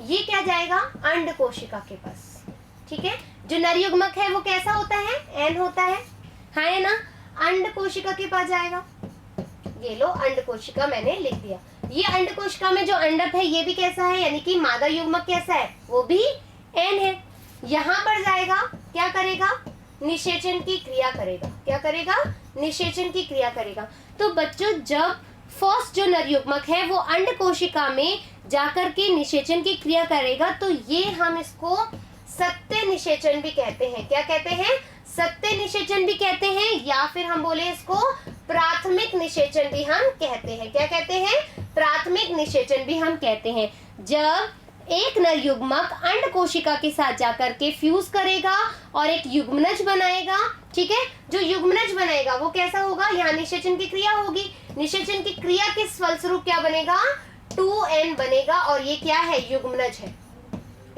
ये क्या जाएगा अंड कोशिका के पास, ठीक है। जो नर युग्मक है वो कैसा होता है, एन होता है ना, अंड कोशिका के पास जाएगा। ये लो अंड कोशिका मैंने लिख दिया। ये अंड कोशिका में जो अंडक है ये भी कैसा है, यानी कि मादा युग्मक कैसा है, वो भी एन है। यहाँ पर जाएगा, क्या करेगा, निषेचन की क्रिया करेगा। क्या करेगा, निषेचन की क्रिया करेगा। तो बच्चों जब फर्स्ट जो नर युग्मक है वो अंड कोशिका में जाकर के निषेचन की क्रिया करेगा तो ये हम इसको सत्य निषेचन भी कहते हैं। क्या कहते हैं, सत्य निषेचन भी कहते हैं, या फिर हम बोले इसको प्राथमिक निषेचन भी हम कहते हैं। क्या कहते हैं, प्राथमिक निषेचन भी हम कहते हैं। जब एक नर युग्मक अंड कोशिका के साथ जाकर के फ्यूज करेगा और एक युग्मनज बनाएगा, ठीक है। जो युग्मनज बनाएगा वो कैसा होगा, यहाँ निषेचन की क्रिया होगी, निषेचन की क्रिया के फलस्वरूप क्या बनेगा, 2n बनेगा और ये क्या है, युग्मनज है,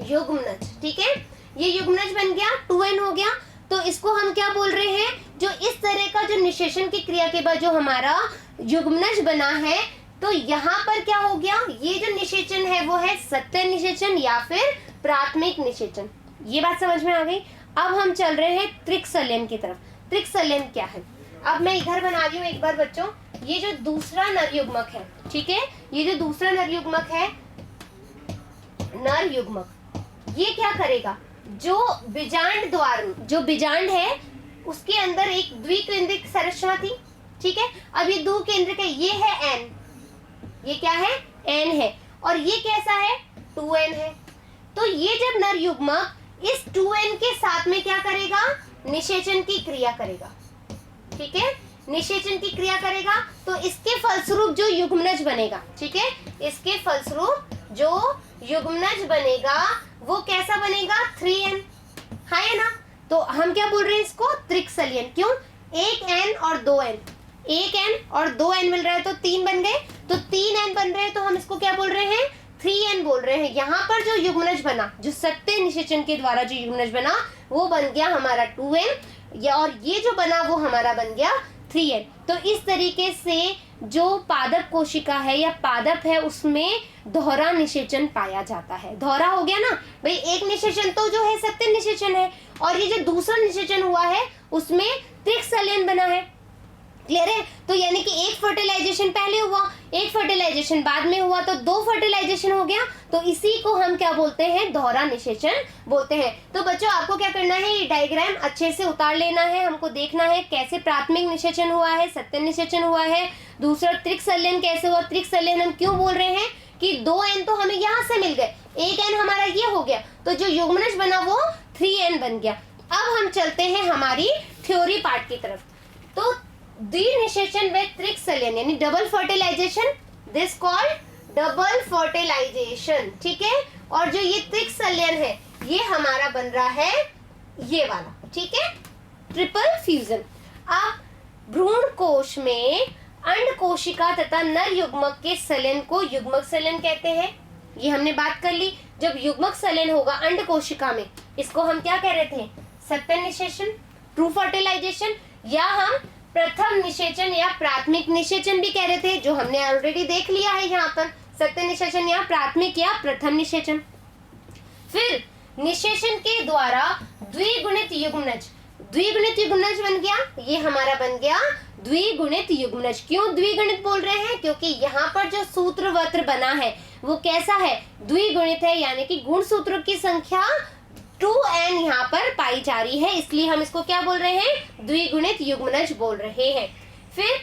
युग्मनज, ठीक है। ये युग्मनज बन गया, 2n हो गया। तो इसको हम क्या बोल रहे हैं, जो इस तरह का जो निषेचन की क्रिया के बाद जो हमारा युग्मनज बना है तो यहाँ पर क्या हो गया, ये जो निषेचन है वो है सत्य निषेचन या फिर प्राथमिक निषेचन। ये बात समझ में आ गई। अब हम चल रहे हैं त्रिक संलयन की तरफ। त्रिक संलयन क्या है, अब मैं इधर बना रही हूँ एक बार बच्चों। ये जो दूसरा नर युग्मक है, ठीक है, ये जो दूसरा नर युग्मक है, नर युग्मक, ये क्या करेगा, जो बीजांड द्वार, जो बीजांड है उसके अंदर एक द्विकेंद्रिक संरचना थी, ठीक है। अब ये दो केंद्रिक है, ये है एन, ये क्या है, एन है, और ये कैसा है, 2n है। तो ये जब नर युग्मक इस 2n के साथ में क्या करेगा, निषेचन की क्रिया करेगा, ठीक है, निषेचन की क्रिया करेगा। तो इसके फलस्वरूप जो युग्मनज बनेगा, ठीक है, इसके फलस्वरूप जो युग्मनज बनेगा वो कैसा बनेगा, 3n, है ना। तो हम क्या बोल रहे हैं इसको, त्रिक संलयन। क्यों, एक n और 2n, एक n और 2n मिल रहा है तो 3 बन गए, तो 3n बन रहे हैं, तो हम इसको क्या बोल रहे हैं, 3n बोल रहे हैं। यहाँ पर जो युग्मनज बना, जो सत्य निषेचन के द्वारा जो युग्मनज बना वो बन गया हमारा 2n, या और ये जो बना वो हमारा बन गया 3n। तो इस तरीके से जो पादप कोशिका है या पादप है उसमें दोहरा निषेचन पाया जाता है। दोहरा हो गया ना भाई, एक निषेचन तो जो है सत्य निषेचन है, और ये जो दूसरा निषेचन हुआ है उसमें त्रिक संलयन बना है। क्लियर है। तो यानी कि एक फर्टिलाइजेशन पहले हुआ, एक फर्टिलाइजेशन बाद में हुआ, तो 2 फर्टिलाइजेशन हो गया। तो इसी को हम क्या बोलते हैं, दोहरा निषेचन बोलते हैं। तो बच्चों आपको क्या करना है, ये डायग्राम अच्छे से उतार लेना है, हमको देखना है कैसे प्राथमिक निषेचन हुआ है, सत्य निषेचन हुआ है, दूसरा त्रिक संलयन कैसे हुआ। त्रिक संलयन हम क्यों बोल रहे हैं कि 2n तो हमें यहाँ से मिल गए, एक n हमारा ये हो गया, तो जो युग्मनज बना वो 3n बन गया। अब हम चलते हैं हमारी थ्योरी पार्ट की तरफ। तो द्विनिषेचन व त्रिक संलयन यानी double fertilisation, this called double fertilisation, ठीक है। और जो ये त्रिक संलयन है ये हमारा बन रहा है ये वाला, ठीक है, ट्रिपल फ्यूजन। अब भ्रूण कोश में अंड कोशिका तथा नर युग्मक के संलयन को युग्मक संलयन कहते हैं। ये हमने बात कर ली। जब युग्मक संलयन होगा अंड कोशिका में, इसको हम क्या कह रहे थे, सत्य निषेचन, ट्रू फर्टिलाइजेशन, या हम प्रथम निषेचन या प्राथमिक निषेचन भी कह रहे थे, जो हमने ऑलरेडी देख लिया है यहाँ पर, सत्य निषेचन या प्राथमिक या प्रथम निषेचन। फिर निषेचन के द्वारा द्विगुणित युग्मनज, द्विगुणित युग्मनज बन गया, ये हमारा बन गया द्विगुणित युग्मनज। क्यों द्विगुणित बोल रहे हैं, क्योंकि यहाँ पर जो सूत्रवत्र बना है वो कैसा है, द्विगुणित है, यानी कि गुण सूत्रों की संख्या 2n यहाँ पर पाई जा रही है, इसलिए हम इसको क्या बोल रहे हैं, द्विगुणित युग्मनज बोल रहे हैं। फिर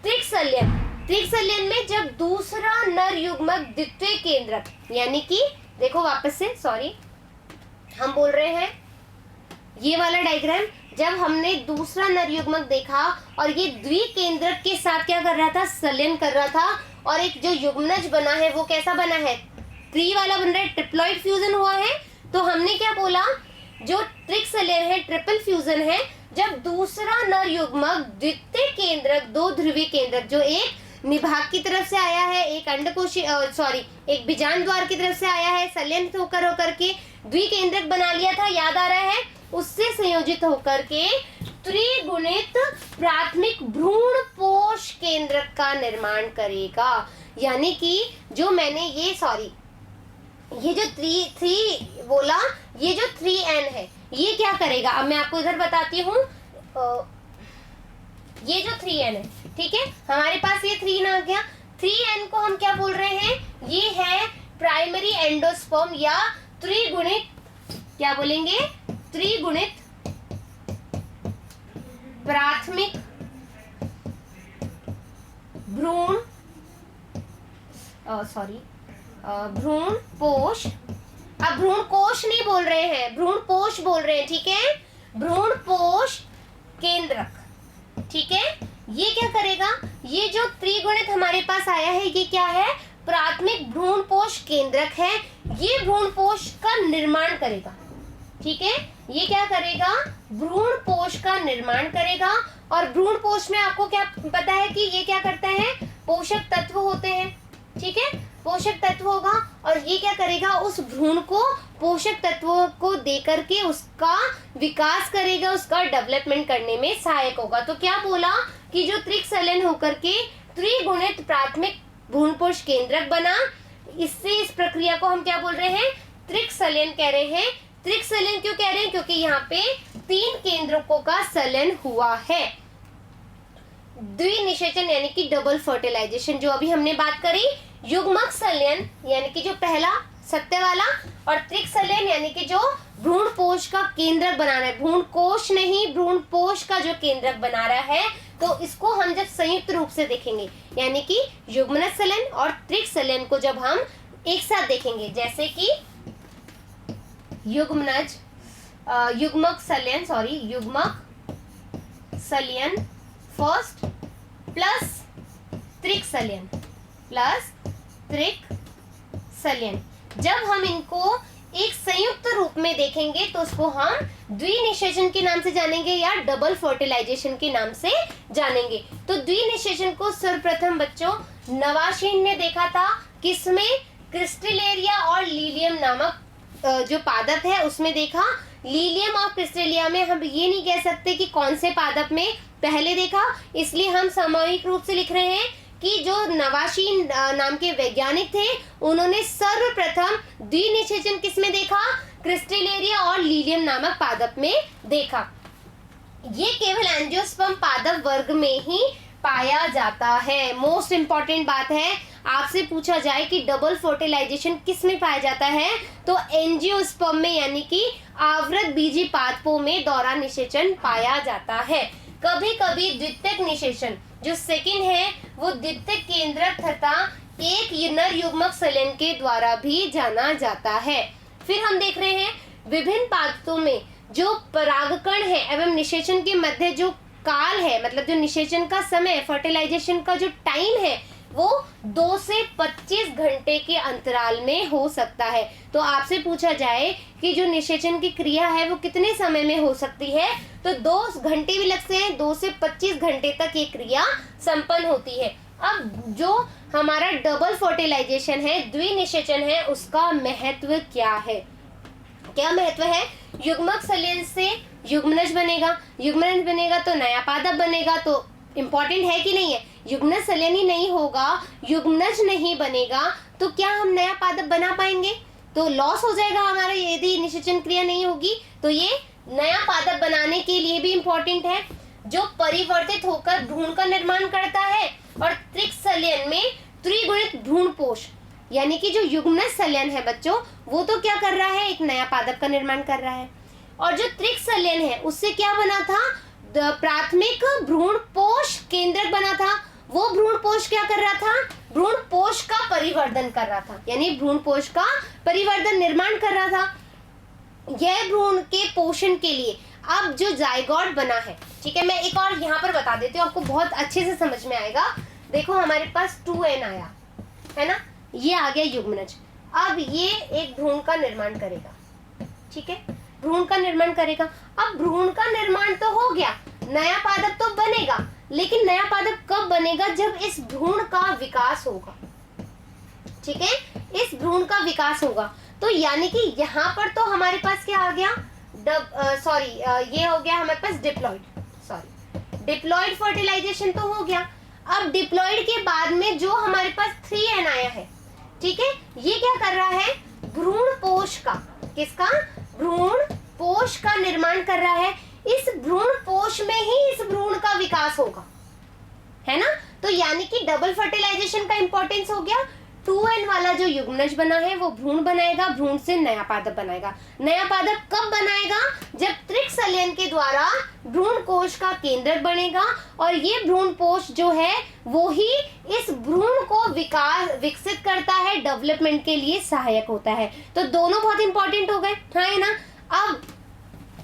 त्रिक संलयन, त्रिक संलयन में जब दूसरा नर युग्मक द्वितीय केंद्रक, यानी कि देखो वापस से, सॉरी, हम बोल रहे हैं ये वाला डायग्राम, जब हमने दूसरा नर युग्मक देखा और ये द्विकेंद्रक के साथ क्या कर रहा था, संलयन कर रहा था, और एक जो युग्मनज बना है वो कैसा बना है, त्रि वाला बन रहा है, ट्रिप्लॉइड फ्यूजन हुआ है। तो हमने क्या बोला, जो त्रिक संलयन है, ट्रिपल फ्यूजन है, जब दूसरा नर युग्मक द्वितीय केंद्रक, 2 ध्रुवीय केंद्रक, जो एक निभाग की तरफ से आया है, एक अंडकोशी एक बीजांड द्वार की तरफ से आया है, संलयन होकर के द्विकेंद्रक बना लिया था, याद आ रहा है, उससे संयोजित होकर के त्रिगुणित प्राथमिक भ्रूण पोष केंद्रक का निर्माण करेगा। यानी कि जो मैंने ये जो 3 बोला, ये जो 3n है ये क्या करेगा, अब मैं आपको इधर बताती हूँ। ये जो 3n है, ठीक है, हमारे पास ये 3 आ गया, 3n को हम क्या बोल रहे हैं, ये है प्राइमरी एंडोस्पर्म या त्रिगुणित, क्या बोलेंगे, त्रिगुणित प्राथमिक भ्रूण भ्रूण पोष। अब भ्रूण कोश नहीं बोल रहे हैं, भ्रूण पोष बोल रहे हैं, ठीक है, भ्रूण पोष केंद्रक, ठीक है। ये क्या करेगा, ये जो त्रिगुणित हमारे पास आया है ये क्या है, प्राथमिक भ्रूण पोष केंद्रक है, ये भ्रूण पोष का निर्माण करेगा, ठीक है, ये क्या करेगा, भ्रूण पोष का निर्माण करेगा। और भ्रूण पोष में आपको क्या पता है कि ये क्या करता है, पोषक तत्व होते हैं, ठीक है, पोषक तत्व होगा, और ये क्या करेगा, उस भ्रूण को पोषक तत्वों को देकर के उसका विकास करेगा, उसका डेवलपमेंट करने में सहायक होगा। तो क्या बोला कि जो त्रिक संलयन होकर के त्रिगुणित प्राथमिक भ्रूणपोष केंद्रक बना। इससे इस प्रक्रिया को हम क्या बोल रहे हैं, त्रिक सलयन कह रहे हैं। त्रिक सलयन क्यों कह रहे हैं, क्योंकि यहाँ पे 3 केंद्रकों का सलन हुआ है। द्विनिषेचन यानी कि डबल फर्टिलाइजेशन जो अभी हमने बात करी, युग्मक सलयन यानी कि जो पहला सत्य वाला, और त्रिक सलयन यानी कि जो भ्रूणपोष का केंद्रक बना रहा है, भ्रूणकोश नहीं भ्रूणपोष का जो केंद्रक बना रहा है, तो इसको हम जब संयुक्त रूप से देखेंगे यानी कि युग्मनज सलयन और त्रिक सलयन को जब हम एक साथ देखेंगे, जैसे कि युग्मक सलयन फर्स्ट प्लस त्रिक सलयन, जब हम इनको एक संयुक्त रूप में देखेंगे तो उसको हम द्विनिषेचन के नाम से जानेंगे या डबल फर्टिलाइजेशन के नाम से जानेंगे। तो द्विनिषेचन को सर्वप्रथम बच्चों नवाशीन ने देखा था, किसमें, क्रिस्टलेरिया और लीलियम नामक जो पादप है उसमें देखा। लीलियम और क्रिस्टेलिया में हम ये नहीं कह सकते कि कौन से पादप में पहले देखा, इसलिए हम सामूहिक रूप से लिख रहे हैं कि जो नवाशीन नाम के वैज्ञानिक थे उन्होंने सर्वप्रथम द्विनिषेचन किसमें देखा, क्रिस्टलेरिया और लीलियम नामक पादप में देखा। ये केवल एंजियोस्पर्म पादप वर्ग में ही पाया जाता है। मोस्ट इंपॉर्टेंट बात है, आपसे पूछा जाए कि डबल फर्टिलाइजेशन किस में पाया जाता है, तो एंजियोस्पर्म में यानी कि आवृत बीजी पादपों में दोहरा निषेचन पाया जाता है। कभी कभी द्वितीयक निषेचन जो सेकंड है वो द्वितीयक केंद्रक तथा एक नर युग्मक सलयन के द्वारा भी जाना जाता है। फिर हम देख रहे हैं विभिन्न पादपों में जो परागकण है एवं निषेचन के मध्य जो काल है, मतलब जो निषेचन का समय, फर्टिलाइजेशन का जो टाइम है वो 2 से 25 घंटे के अंतराल में हो सकता है। तो आपसे पूछा जाए कि जो निषेचन की क्रिया है वो कितने समय में हो सकती है, तो 2 घंटे भी लगते हैं, 2 से 25 घंटे तक ये क्रिया संपन्न होती है। अब जो हमारा डबल फर्टिलाइजेशन है, द्विनिषेचन है, उसका महत्व क्या है, क्या महत्व है, युग्मक सलयन से युग्मनज बनेगा तो नया पादप बनेगा। तो इम्पोर्टेंट है कि नहीं है, युग्मनज सलयन ही नहीं होगा, युग्मनज नहीं बनेगा तो क्या हम नया पादप बना पाएंगे, तो लॉस हो जाएगा हमारा यदि निषेचन क्रिया नहीं होगी। तो ये नया पादप बनाने के लिए भी इम्पोर्टेंट है, जो परिवर्तित होकर भ्रूण का निर्माण करता है। और त्रिक सलयन में त्रिगुणित भ्रूणपोष यानी कि जो युग्मनज सलयन है बच्चों, वो तो क्या कर रहा है, एक नया पादप का निर्माण कर रहा है। और जो त्रिक सलयन है उससे क्या बना था, प्राथमिक भ्रूणपोष केंद्रक बना था। वो भ्रूणपोष क्या कर रहा था, भ्रूणपोष का परिवर्धन कर रहा था, यानी भ्रूणपोष का परिवर्धन निर्माण कर रहा था। यह भ्रूण के पोषण के लिए अब जो जायगोट बना है, ठीक है, मैं एक और यहाँ पर बता देती हूँ, आपको बहुत अच्छे से समझ में आएगा। देखो हमारे पास 2n आया है ना, ये आ गया युग्मनज। अब ये एक भ्रूण का निर्माण करेगा, ठीक है, भ्रूण का निर्माण करेगा। अब भ्रूण का निर्माण तो हो गया, नया पादप तो बनेगा, लेकिन नया पादप कब बनेगा, जब इस भ्रूण का विकास होगा, ठीक है, इस भ्रूण का विकास होगा। तो यानी कि यहाँ पर तो हमारे पास क्या आ गया, ये हो गया हमारे पास डिप्लॉइड फर्टिलाइजेशन तो हो गया। अब डिप्लॉइड के बाद में जो हमारे पास 3n आया है, ठीक है, ये क्या कर रहा है, भ्रूणपोष का, किसका, भ्रूणपोष का निर्माण कर रहा है। इस भ्रूणपोष में ही इस भ्रूण का विकास होगा, है ना। तो यानी कि डबल फर्टिलाइजेशन का इंपॉर्टेंस हो गया। 2n वाला जो युग्मनज बना है वो भ्रूण बनाएगा, भ्रूण से नया पादप बनाएगा। नया पादप कब बनाएगा, जब त्रिक सलयन के द्वारा भ्रूण कोश का केंद्रक बनेगा, और ये भ्रूण कोश जो है वो ही इस भ्रूण को विकसित करता है, डेवलपमेंट के लिए सहायक होता है। तो दोनों बहुत इंपॉर्टेंट हो गए, हाँ है ना। अब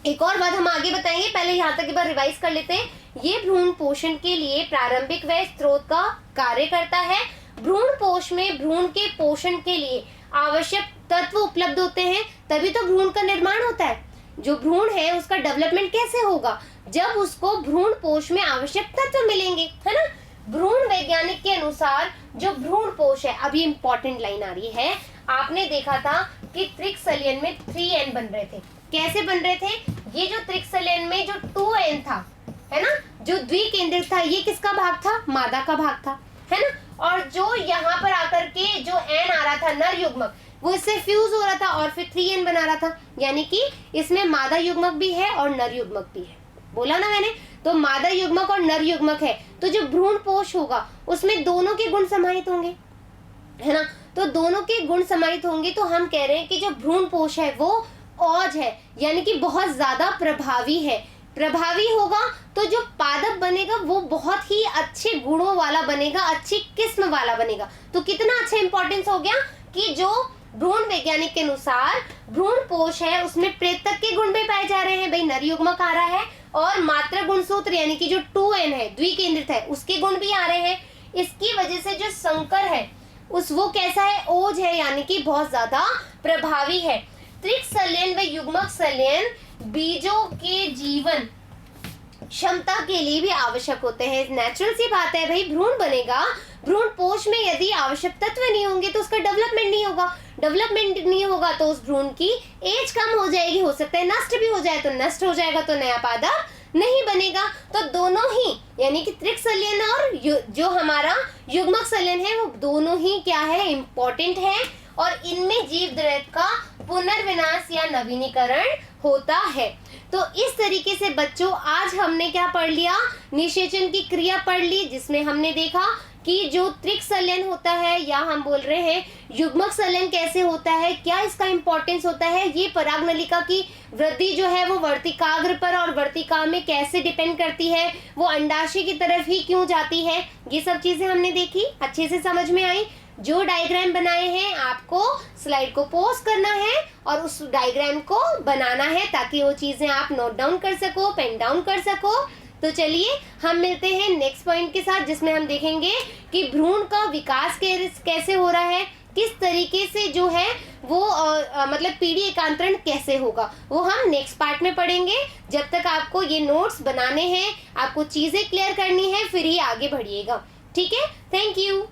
एक और बात हम आगे बताएंगे, पहले यहाँ तक एक बार रिवाइज कर लेते हैं। ये भ्रूण पोषण के लिए प्रारंभिक व स्त्रोत का कार्य करता है। भ्रूण पोष में भ्रूण के पोषण के लिए आवश्यक तत्व उपलब्ध होते हैं, तभी तो भ्रूण का निर्माण होता है। जो भ्रूण है उसका डेवलपमेंट कैसे होगा, जब उसको भ्रूण पोष में आवश्यक तत्व मिलेंगे, है ना। भ्रूण वैज्ञानिक के अनुसार जो भ्रूण पोष है, अभी इंपॉर्टेंट लाइन आ रही है, आपने देखा था कि त्रिक सलयन में 3n बन रहे थे। कैसे बन रहे थे, ये जो त्रिक सलयन में जो 2n था, है ना, जो द्विकेंद्रित था, ये किसका भाग था, मादा का भाग था, है ना। और जो यहाँ पर आकर के जो एन आ रहा था नर युग्मक, वो इससे फ्यूज हो रहा था और फिर 3n बना रहा था, यानी कि इसमें मादा युग्मक भी है और नर युग्मक भी है। बोला ना मैंने, तो मादा युग्मक और नर युग्मक है, तो जो भ्रूण पोष होगा उसमें दोनों के गुण समाहित होंगे, है ना। तो दोनों के गुण समाहित होंगे, तो हम कह रहे हैं कि जो भ्रूण पोष है वो औज है, यानी कि बहुत ज्यादा प्रभावी है। प्रभावी होगा तो जो पादप बनेगा वो बहुत ही अच्छे गुणों वाला बनेगा, अच्छी किस्म वाला बनेगा। तो कितना अच्छा इंपॉर्टेंस हो गया कि जो भ्रूण वैज्ञानिक के अनुसार भ्रूण पोष है उसमें प्रेतक के गुण भी पाए जा रहे हैं, भाई नर युग्मक आ रहा है, और मात्र गुणसूत्र यानी कि जो 2n है द्विकेंद्रित है उसके गुण भी आ रहे हैं। इसकी वजह से जो संकर है वो कैसा है, ओज है, यानी कि बहुत ज्यादा प्रभावी है। त्रिक संलयन व युग्मक संलयन बीजों के जीवन क्षमता के लिए भी आवश्यक होते हैं। नेचुरल सी बात है भाई, भ्रूण बनेगा, भ्रूण पोष में यदि आवश्यक तत्व नहीं होंगे तो उसका डेवलपमेंट नहीं होगा, डेवलपमेंट नहीं होगा तो उस भ्रूण की एज कम हो जाएगी, हो सकता है नष्ट भी हो जाए, तो नष्ट हो जाएगा तो नया पादप नहीं बनेगा। तो दोनों ही यानी कि त्रिक संलयन और जो हमारा युग्मक संलयन है वो दोनों ही क्या है, इम्पोर्टेंट है, और इनमें जीव द्वैत का पुनर्विनाश या नवीनीकरण होता है। तो इस तरीके से बच्चों आज हमने क्या पढ़ लिया, निषेचन की क्रिया पढ़ ली, जिसमें हमने देखा कि जो त्रिक संलयन होता है या हम बोल रहे हैं युग्मक संलयन कैसे होता है, क्या इसका इंपॉर्टेंस होता है, ये पराग नलिका की वृद्धि जो है वो वर्तिकाग्र पर और वर्तिका में कैसे डिपेंड करती है, वो अंडाशय की तरफ ही क्यों जाती है, ये सब चीजें हमने देखी, अच्छे से समझ में आई। जो डायग्राम बनाए हैं आपको स्लाइड को पोस्ट करना है और उस डायग्राम को बनाना है ताकि वो चीजें आप नोट डाउन कर सको, पेन डाउन कर सको। तो चलिए हम मिलते हैं नेक्स्ट पॉइंट के साथ, जिसमें हम देखेंगे कि भ्रूण का विकास कैसे हो रहा है, किस तरीके से जो है वो मतलब पीढ़ी एकांतरण कैसे होगा, वो हम नेक्स्ट पार्ट में पढ़ेंगे। जब तक आपको ये नोट्स बनाने हैं, आपको चीजें क्लियर करनी है, फिर ही आगे बढ़िएगा। ठीक है, थैंक यू।